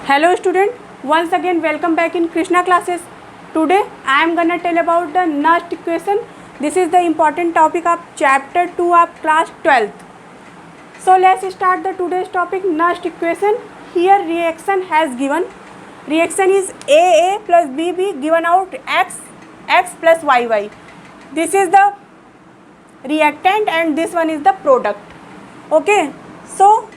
Hello student, once again welcome back in Krishna classes. Today I am gonna tell about the Nernst equation. This is the important topic of chapter 2 of class 12th. So let's start the today's topic, Nernst equation. Here reaction has given. Reaction is AA plus BB given out X plus YY. This is the reactant and this one is the product. Okay, so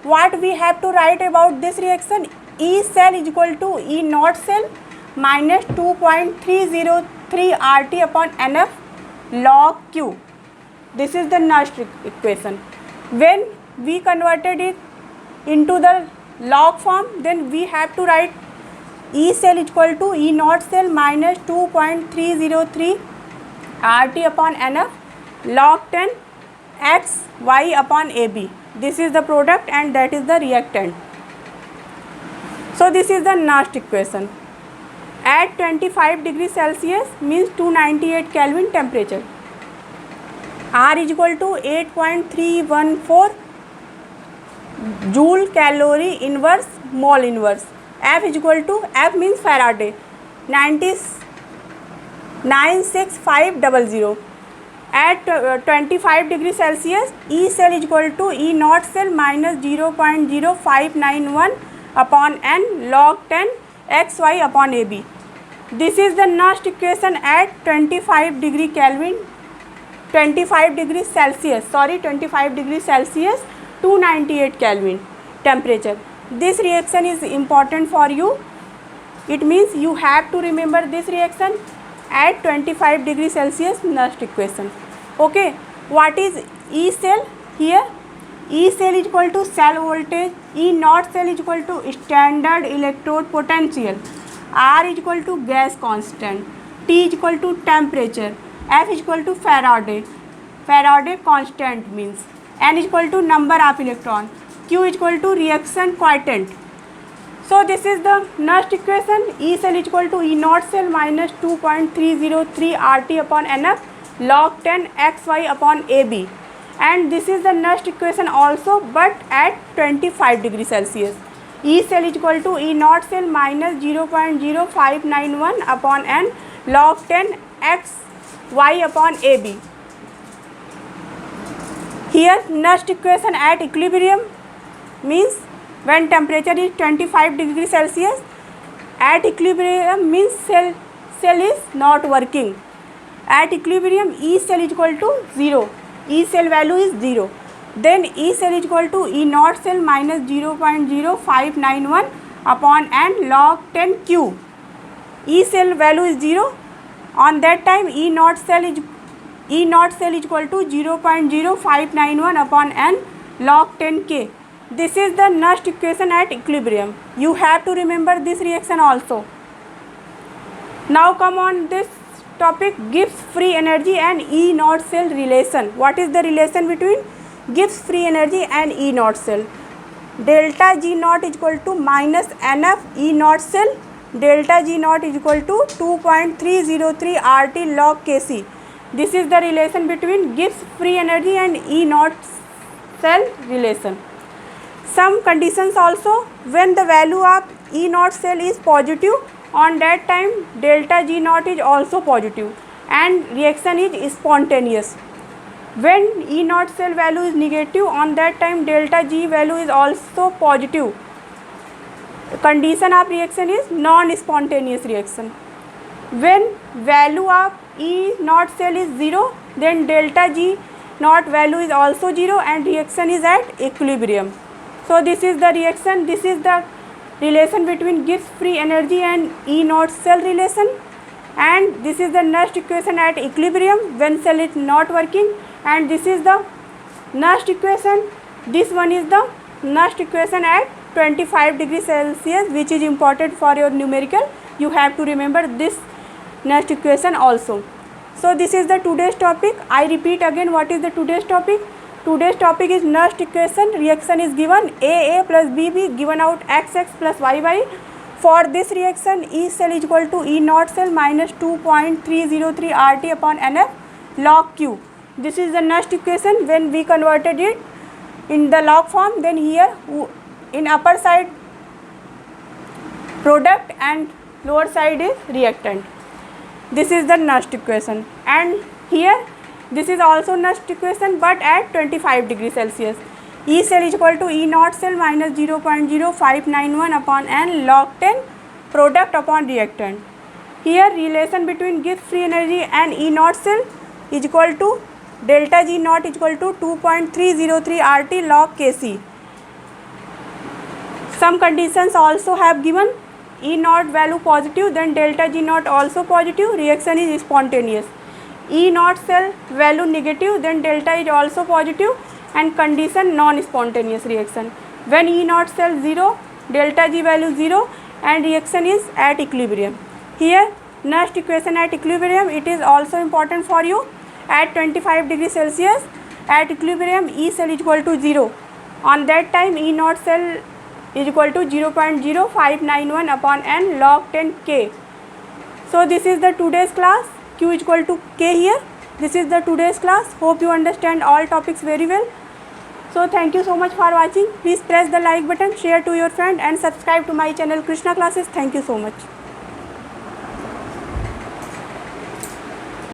what we have to write about this reaction? E cell is equal to E naught cell minus 2.303 RT upon NF log Q. This is the Nernst equation. When we converted it into the log form, then we have to write E cell is equal to E naught cell minus 2.303 RT upon NF log 10 X Y upon AB. This is the product and that is the reactant. So this is the Nernst equation. At 25 degrees Celsius means 298 Kelvin temperature. R is equal to 8.314 joule calorie inverse mole inverse. F is equal to, F means Faraday, 96500. At 25 degrees Celsius, E cell is equal to E naught cell minus 0.0591 upon N log 10 XY upon AB. This is the Nernst equation at 25 degree Kelvin, 25 degrees Celsius, 298 Kelvin temperature. This reaction is important for you. It means you have to remember this reaction at 25 degrees Celsius Nernst equation. Okay, what is E cell? Here E cell is equal to cell voltage, E naught cell is equal to standard electrode potential, R is equal to gas constant, T is equal to temperature, F is equal to Faraday constant means, N is equal to number of electron, Q is equal to reaction coefficient. So this is the Nernst equation. E cell is equal to E naught cell minus 2.303 RT upon NF log 10 XY upon AB. And this is the Nernst equation also, but at 25 degrees Celsius. E cell is equal to E naught cell minus 0.0591 upon N log 10 XY upon AB. Here Nernst equation at equilibrium means when temperature is 25 degrees Celsius, at equilibrium means cell is not working. At equilibrium E cell is equal to 0. E cell value is 0. Then E cell is equal to E naught cell minus 0.0591 upon N log 10 Q. E cell value is 0. On that time E naught cell is equal to 0.0591 upon N log 10 K. This is the Nernst equation at equilibrium. You have to remember this reaction also. Now come on this topic, Gibbs free energy and E naught cell relation. What is the relation between Gibbs free energy and E naught cell? Delta G naught is equal to minus NF E naught cell. Delta G naught is equal to 2.303 RT log Kc. This is the relation between Gibbs free energy and E naught cell relation. Some conditions also, when the value of E naught cell is positive, on that time delta G naught is also positive and reaction is spontaneous. When E naught cell value is negative, on that time delta G value is also positive. Condition of reaction is non-spontaneous reaction. When value of E naught cell is 0, then delta G naught value is also 0 and reaction is at equilibrium. So this is the reaction, this is the relation between Gibbs free energy and E naught cell relation, and this is the Nernst equation at equilibrium when cell is not working, and this is the Nernst equation. This one is the Nernst equation at 25 degrees Celsius, which is important for your numerical. You have to remember this Nernst equation also. So this is the today's topic. I repeat again, what is the today's topic? Today's topic is Nernst equation. Reaction is given AA plus BB given out XX plus YY. For this reaction, E cell is equal to E naught cell minus 2.303 RT upon NF log Q. This is the Nernst equation. When we converted it in the log form, then here in upper side product and lower side is reactant. This is the Nernst equation, and here this is also Nernst equation but at 25 degree Celsius. E cell is equal to E naught cell minus 0.0591 upon n log 10 product upon reactant. Here relation between Gibbs free energy and E naught cell is equal to delta G naught is equal to 2.303 RT log Kc. Some conditions also have given. E naught value positive, then delta G naught also positive, reaction is spontaneous. E naught cell value negative, then delta is also positive, and condition non-spontaneous reaction. When E naught cell 0, delta G value 0, and reaction is at equilibrium. Here Nernst equation at equilibrium, it is also important for you. At 25 degree Celsius at equilibrium, E cell is equal to 0. On that time E naught cell is equal to 0.0591 upon n log 10 K. So this is the today's class. Q is equal to K here. This is the today's class. Hope you understand all topics very well. So thank you so much for watching. Please press the like button, share to your friend, and subscribe to my channel Krishna Classes. Thank you so much.